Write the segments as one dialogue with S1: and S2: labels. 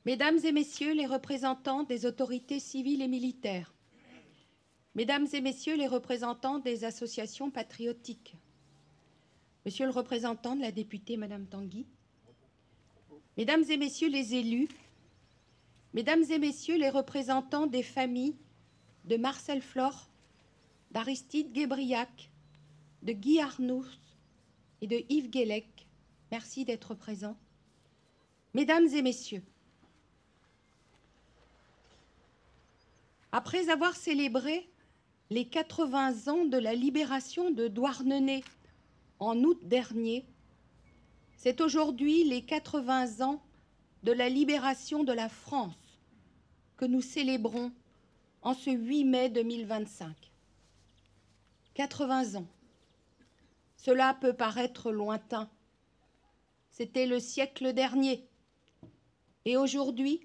S1: Mesdames et Messieurs les représentants des autorités civiles et militaires, Mesdames et Messieurs les représentants des associations patriotiques, Monsieur le représentant de la députée Madame Tanguy, Mesdames et Messieurs les élus, Mesdames et Messieurs les représentants des familles de Marcel Flore, d'Aristide Guébriac, de Guy Arnoux et de Yves Guélec, merci d'être présents. Mesdames et Messieurs, après avoir célébré les 80 ans de la libération de Douarnenez en août dernier, c'est aujourd'hui les 80 ans de la libération de la France que nous célébrons en ce 8 mai 2025. 80 ans. Cela peut paraître lointain. C'était le siècle dernier. Et aujourd'hui,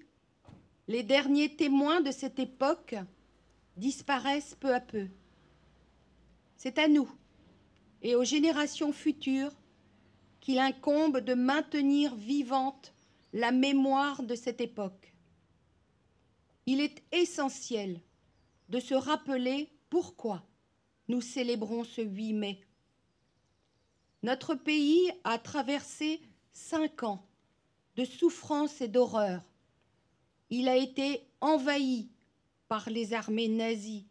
S1: les derniers témoins de cette époque disparaissent peu à peu. C'est à nous et aux générations futures qu'il incombe de maintenir vivante la mémoire de cette époque. Il est essentiel de se rappeler pourquoi nous célébrons ce 8 mai. Notre pays a traversé 5 ans de souffrance et d'horreur. Il a été envahi par les armées nazies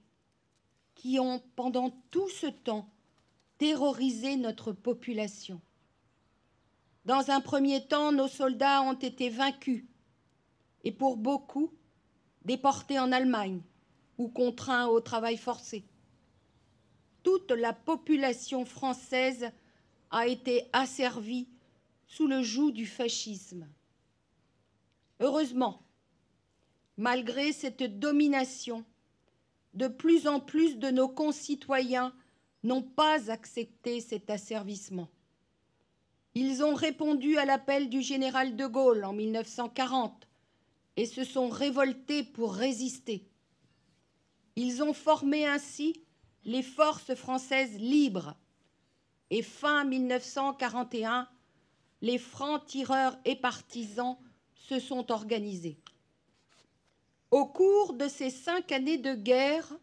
S1: qui ont, pendant tout ce temps, terrorisé notre population. Dans un premier temps, nos soldats ont été vaincus et pour beaucoup, déportés en Allemagne ou contraints au travail forcé. Toute la population française a été asservie sous le joug du fascisme. Heureusement, malgré cette domination, de plus en plus de nos concitoyens n'ont pas accepté cet asservissement. Ils ont répondu à l'appel du général de Gaulle en 1940 et se sont révoltés pour résister. Ils ont formé ainsi les forces françaises libres et fin 1941, les francs-tireurs et partisans se sont organisés. Au cours de ces 5 années de guerre,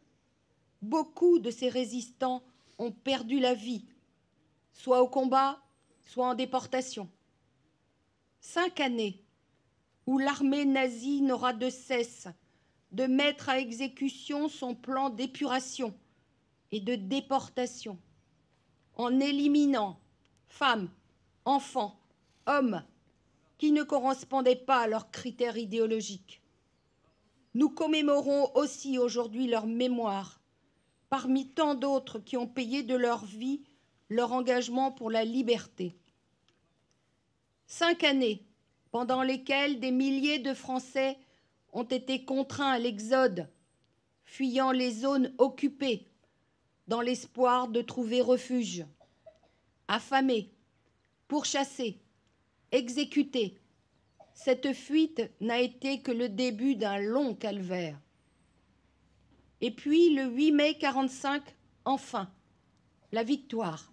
S1: beaucoup de ces résistants ont perdu la vie, soit au combat, soit en déportation. 5 années où l'armée nazie n'aura de cesse de mettre à exécution son plan d'épuration et de déportation, en éliminant femmes, enfants, hommes, qui ne correspondaient pas à leurs critères idéologiques. Nous commémorons aussi aujourd'hui leur mémoire, parmi tant d'autres qui ont payé de leur vie leur engagement pour la liberté. 5 années pendant lesquelles des milliers de Français ont été contraints à l'exode, fuyant les zones occupées dans l'espoir de trouver refuge, affamés, pourchassés, exécutés. Cette fuite n'a été que le début d'un long calvaire. Et puis, le 8 mai 1945, enfin, la victoire.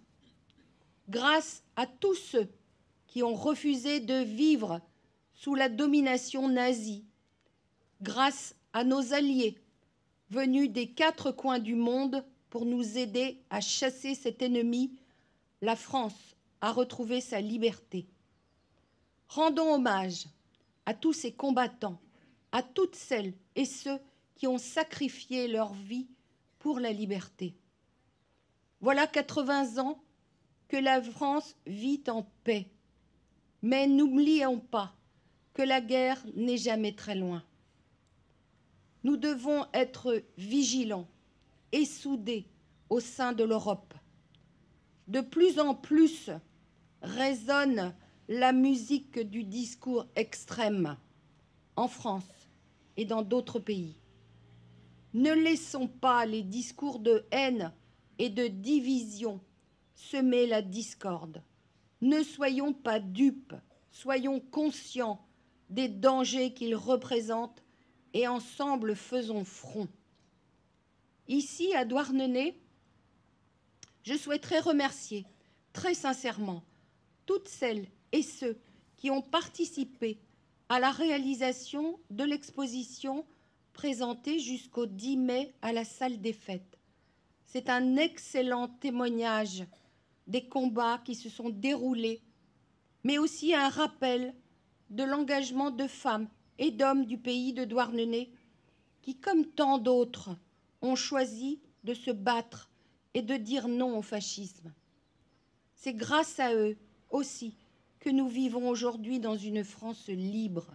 S1: Grâce à tous ceux qui ont refusé de vivre sous la domination nazie, grâce à nos alliés venus des 4 coins du monde pour nous aider à chasser cet ennemi, la France a retrouvé sa liberté. Rendons hommage à tous ces combattants, à toutes celles et ceux qui ont sacrifié leur vie pour la liberté. Voilà 80 ans que la France vit en paix. Mais n'oublions pas que la guerre n'est jamais très loin. Nous devons être vigilants et soudés au sein de l'Europe. De plus en plus résonne la musique du discours extrême en France et dans d'autres pays. Ne laissons pas les discours de haine et de division semer la discorde. Ne soyons pas dupes, soyons conscients des dangers qu'ils représentent et ensemble faisons front. Ici, à Douarnenez, je souhaiterais remercier très sincèrement toutes celles et ceux qui ont participé à la réalisation de l'exposition présentée jusqu'au 10 mai à la salle des fêtes. C'est un excellent témoignage des combats qui se sont déroulés, mais aussi un rappel de l'engagement de femmes et d'hommes du pays de Douarnenez qui, comme tant d'autres, ont choisi de se battre et de dire non au fascisme. C'est grâce à eux aussi que nous vivons aujourd'hui dans une France libre.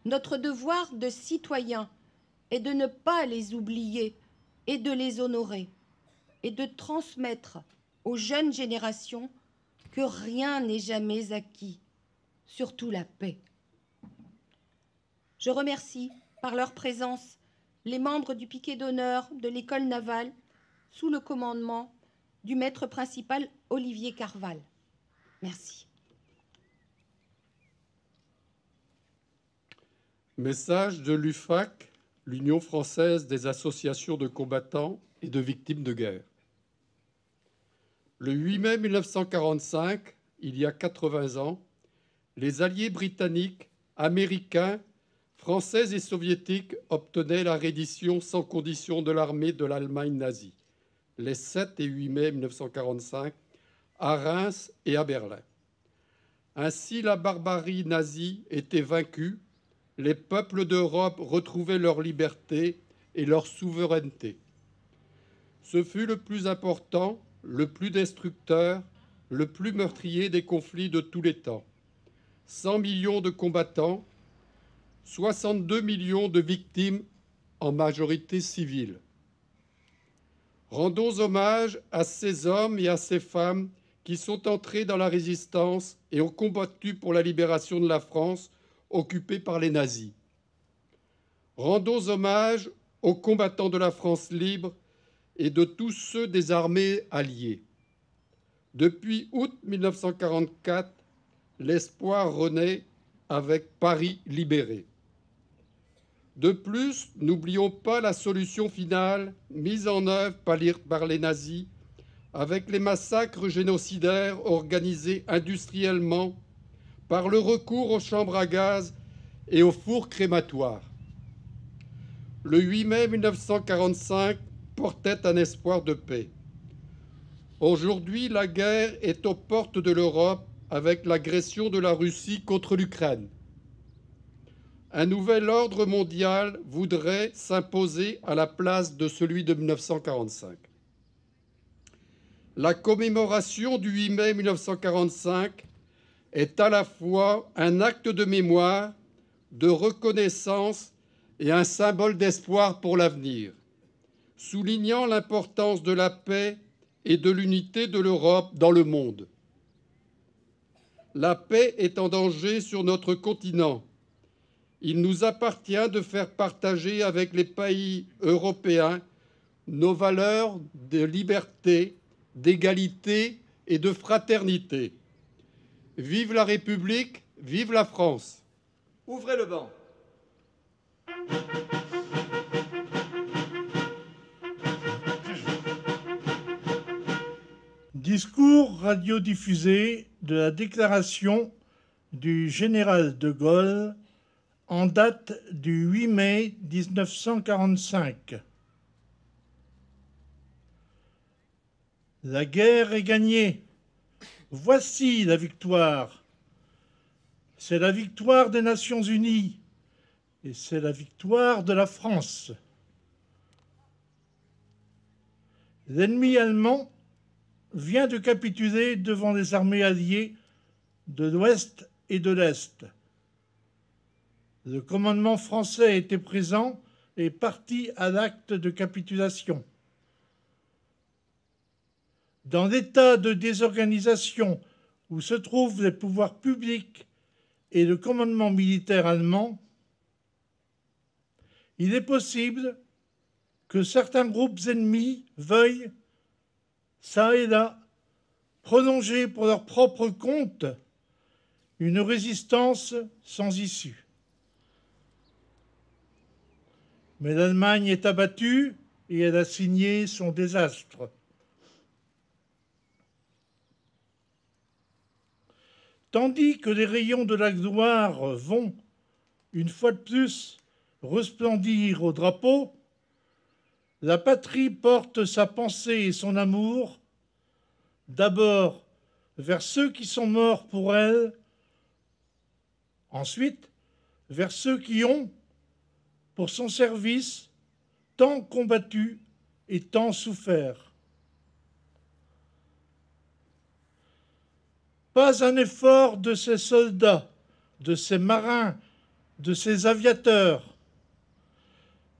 S1: Notre devoir de citoyens est de ne pas les oublier et de les honorer et de transmettre aux jeunes générations que rien n'est jamais acquis, surtout la paix. Je remercie par leur présence les membres du piquet d'honneur de l'école navale sous le commandement du maître principal Olivier Carval. Merci.
S2: Message de l'UFAC, l'Union française des associations de combattants et de victimes de guerre. Le 8 mai 1945, il y a 80 ans, les alliés britanniques, américains, français et soviétiques obtenaient la reddition sans condition de l'armée de l'Allemagne nazie, les 7 et 8 mai 1945, à Reims et à Berlin. Ainsi, la barbarie nazie était vaincue, les peuples d'Europe retrouvaient leur liberté et leur souveraineté. Ce fut le plus important, le plus destructeur, le plus meurtrier des conflits de tous les temps. 100 millions de combattants, 62 millions de victimes, en majorité civiles. Rendons hommage à ces hommes et à ces femmes qui sont entrés dans la résistance et ont combattu pour la libération de la France occupée par les nazis. Rendons hommage aux combattants de la France libre et de tous ceux des armées alliées. Depuis août 1944, l'espoir renaît avec Paris libéré. De plus, n'oublions pas la solution finale mise en œuvre par les nazis avec les massacres génocidaires organisés industriellement par le recours aux chambres à gaz et aux fours crématoires. Le 8 mai 1945 portait un espoir de paix. Aujourd'hui, la guerre est aux portes de l'Europe avec l'agression de la Russie contre l'Ukraine. Un nouvel ordre mondial voudrait s'imposer à la place de celui de 1945. La commémoration du 8 mai 1945 est à la fois un acte de mémoire, de reconnaissance et un symbole d'espoir pour l'avenir, soulignant l'importance de la paix et de l'unité de l'Europe dans le monde. La paix est en danger sur notre continent. Il nous appartient de faire partager avec les pays européens nos valeurs de liberté, d'égalité et de fraternité. Vive la République, vive la France.
S3: Ouvrez le banc.
S4: Discours radiodiffusé de la déclaration du général de Gaulle en date du 8 mai 1945. La guerre est gagnée. Voici la victoire. C'est la victoire des Nations Unies et c'est la victoire de la France. L'ennemi allemand vient de capituler devant les armées alliées de l'Ouest et de l'Est. Le commandement français était présent et parti à l'acte de capitulation. Dans l'état de désorganisation où se trouvent les pouvoirs publics et le commandement militaire allemand, il est possible que certains groupes ennemis veuillent, ça et là, prolonger pour leur propre compte une résistance sans issue. Mais l'Allemagne est abattue et elle a signé son désastre. Tandis que les rayons de la gloire vont une fois de plus, resplendir au drapeau, la patrie porte sa pensée et son amour, d'abord vers ceux qui sont morts pour elle, ensuite vers ceux qui ont, pour son service, tant combattu et tant souffert. Pas un effort de ces soldats, de ces marins, de ces aviateurs,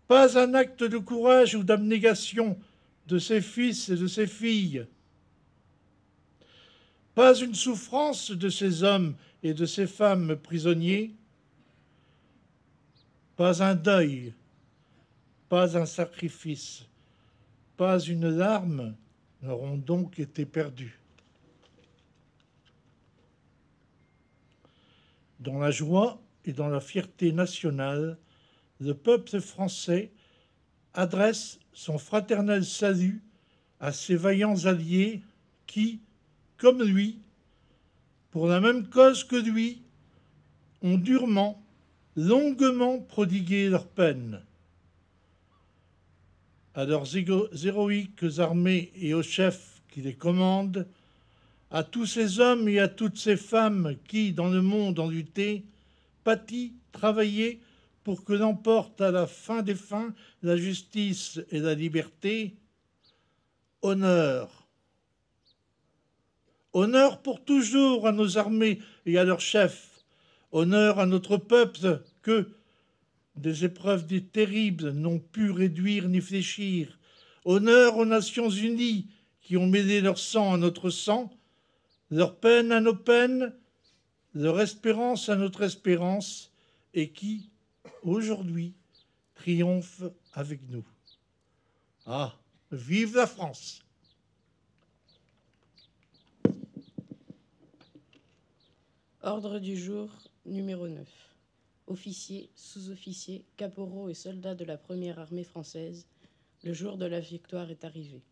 S4: pas un acte de courage ou d'abnégation de ses fils et de ses filles, pas une souffrance de ces hommes et de ces femmes prisonniers, pas un deuil, pas un sacrifice, pas une larme n'auront donc été perdues. Dans la joie et dans la fierté nationale, le peuple français adresse son fraternel salut à ses vaillants alliés qui, comme lui, pour la même cause que lui, ont durement, longuement prodigué leur peine. À leurs héroïques armées et aux chefs qui les commandent, à tous ces hommes et à toutes ces femmes qui, dans le monde, ont lutté, pâti, travaillé pour que l'emporte à la fin des fins la justice et la liberté, honneur. Honneur pour toujours à nos armées et à leurs chefs, honneur à notre peuple que des épreuves terribles n'ont pu réduire ni fléchir, honneur aux Nations Unies qui ont mêlé leur sang à notre sang, leur peine à nos peines, leur espérance à notre espérance, et qui, aujourd'hui, triomphe avec nous. Ah, vive la France!
S3: Ordre du jour numéro 9. Officiers, sous-officiers, caporaux et soldats de la première armée française, le jour de la victoire est arrivé.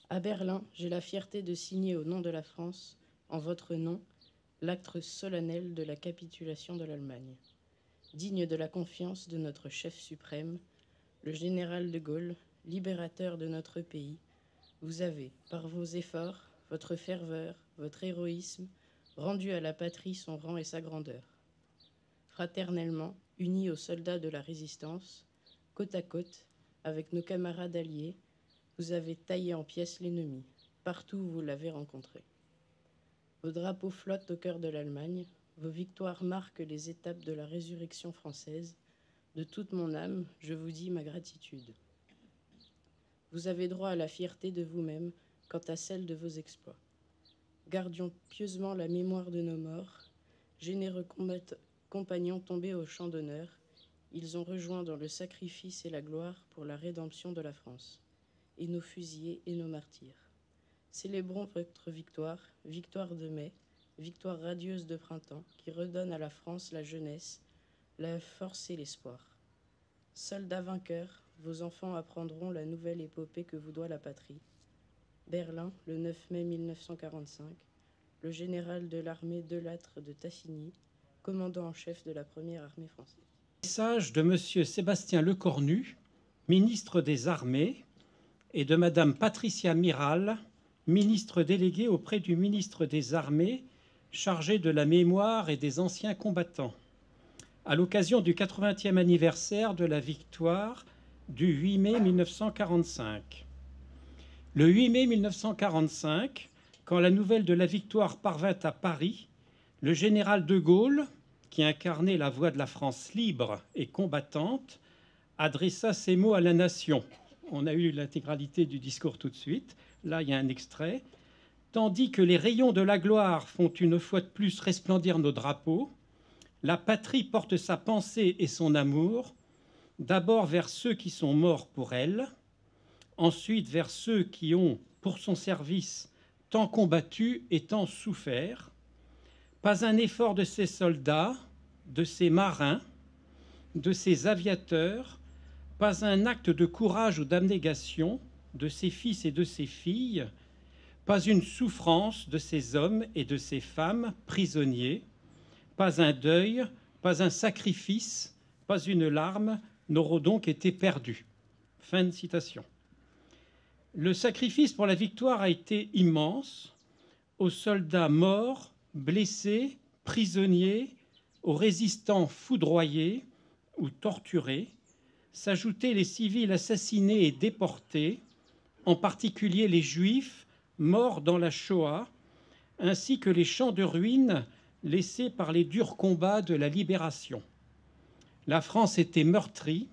S3: À Berlin, j'ai la fierté de signer au nom de la France, en votre nom, l'acte solennel de la capitulation de l'Allemagne. Digne de la confiance de notre chef suprême, le général de Gaulle, libérateur de notre pays, vous avez, par vos efforts, votre ferveur, votre héroïsme, rendu à la patrie son rang et sa grandeur. Fraternellement, unis aux soldats de la résistance, côte à côte, avec nos camarades alliés, vous avez taillé en pièces l'ennemi, partout où vous l'avez rencontré. Vos drapeaux flottent au cœur de l'Allemagne, vos victoires marquent les étapes de la résurrection française. De toute mon âme, je vous dis ma gratitude. Vous avez droit à la fierté de vous-même quant à celle de vos exploits. Gardions pieusement la mémoire de nos morts, généreux compagnons tombés au champ d'honneur. Ils ont rejoint dans le sacrifice et la gloire pour la rédemption de la France, et nos fusillés et nos martyrs. Célébrons votre victoire, victoire de mai, victoire radieuse de printemps, qui redonne à la France la jeunesse, la force et l'espoir. Soldats vainqueurs, vos enfants apprendront la nouvelle épopée que vous doit la patrie. Berlin, le 9 mai 1945, le général de l'armée Delattre de Tassigny, commandant en chef de la première armée française.
S5: Message de M. Sébastien Lecornu, ministre des Armées, et de Mme Patricia Miral, ministre déléguée auprès du ministre des Armées, chargé de la mémoire et des anciens combattants, à l'occasion du 80e anniversaire de la victoire du 8 mai 1945. Le 8 mai 1945, quand la nouvelle de la victoire parvint à Paris, le général de Gaulle, qui incarnait la voix de la France libre et combattante, adressa ces mots à la nation. On a eu l'intégralité du discours tout de suite. Là, il y a un extrait. Tandis que les rayons de la gloire font une fois de plus resplendir nos drapeaux, la patrie porte sa pensée et son amour, d'abord vers ceux qui sont morts pour elle, ensuite vers ceux qui ont, pour son service, tant combattu et tant souffert. Pas un effort de ces soldats, de ces marins, de ces aviateurs, pas un acte de courage ou d'abnégation de ces fils et de ces filles, pas une souffrance de ces hommes et de ces femmes prisonniers, pas un deuil, Pas un sacrifice, pas une larme n'auront donc été perdus. » Fin de citation. Le sacrifice pour la victoire a été immense, aux soldats morts, blessés, prisonniers, aux résistants foudroyés ou torturés, s'ajoutaient les civils assassinés et déportés, en particulier les Juifs morts dans la Shoah, ainsi que les champs de ruines laissés par les durs combats de la libération. La France était meurtrie,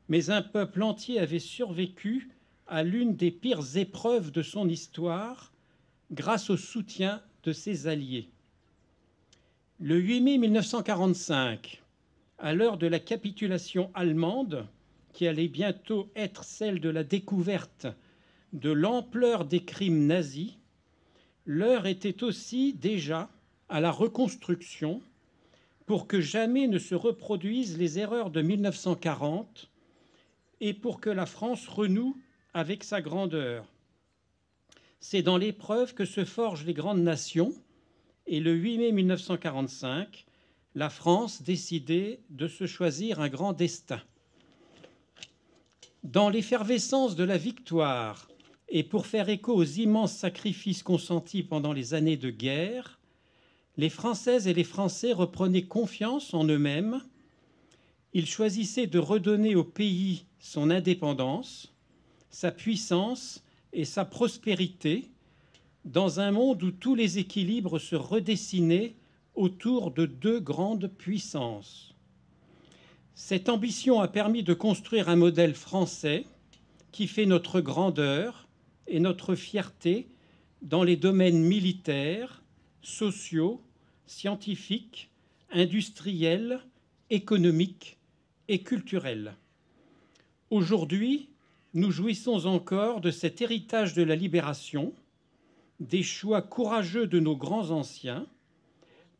S5: mais un peuple entier avait survécu à l'une des pires épreuves de son histoire grâce au soutien de ses alliés. Le 8 mai 1945, à l'heure de la capitulation allemande, qui allait bientôt être celle de la découverte de l'ampleur des crimes nazis, l'heure était aussi déjà à la reconstruction pour que jamais ne se reproduisent les erreurs de 1940 et pour que la France renoue avec sa grandeur. C'est dans l'épreuve que se forgent les grandes nations, et le 8 mai 1945, la France décidait de se choisir un grand destin. Dans l'effervescence de la victoire, et pour faire écho aux immenses sacrifices consentis pendant les années de guerre, les Françaises et les Français reprenaient confiance en eux-mêmes. Ils choisissaient de redonner au pays son indépendance, sa puissance et sa prospérité, dans un monde où tous les équilibres se redessinaient autour de deux grandes puissances. Cette ambition a permis de construire un modèle français qui fait notre grandeur et notre fierté dans les domaines militaires, sociaux, scientifiques, industriels, économiques et culturels. Aujourd'hui, nous jouissons encore de cet héritage de la libération, des choix courageux de nos grands anciens.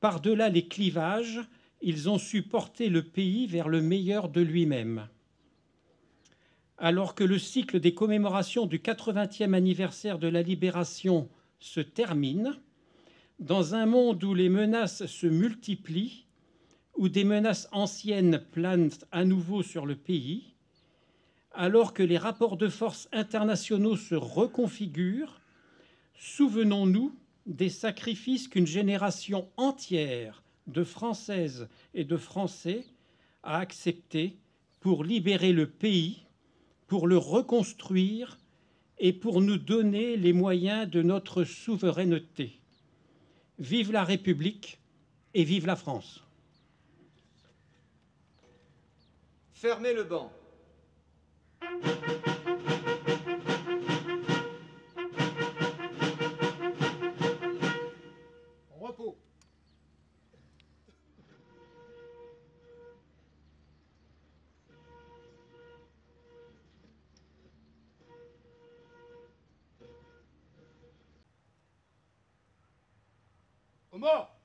S5: Par-delà les clivages, ils ont su porter le pays vers le meilleur de lui-même. Alors que le cycle des commémorations du 80e anniversaire de la libération se termine, dans un monde où les menaces se multiplient, où des menaces anciennes planent à nouveau sur le pays, alors que les rapports de force internationaux se reconfigurent, souvenons-nous des sacrifices qu'une génération entière de Françaises et de Français a acceptés pour libérer le pays, pour le reconstruire et pour nous donner les moyens de notre souveraineté. Vive la République et vive la France.
S6: Fermez le banc.
S2: En repos. Au mort.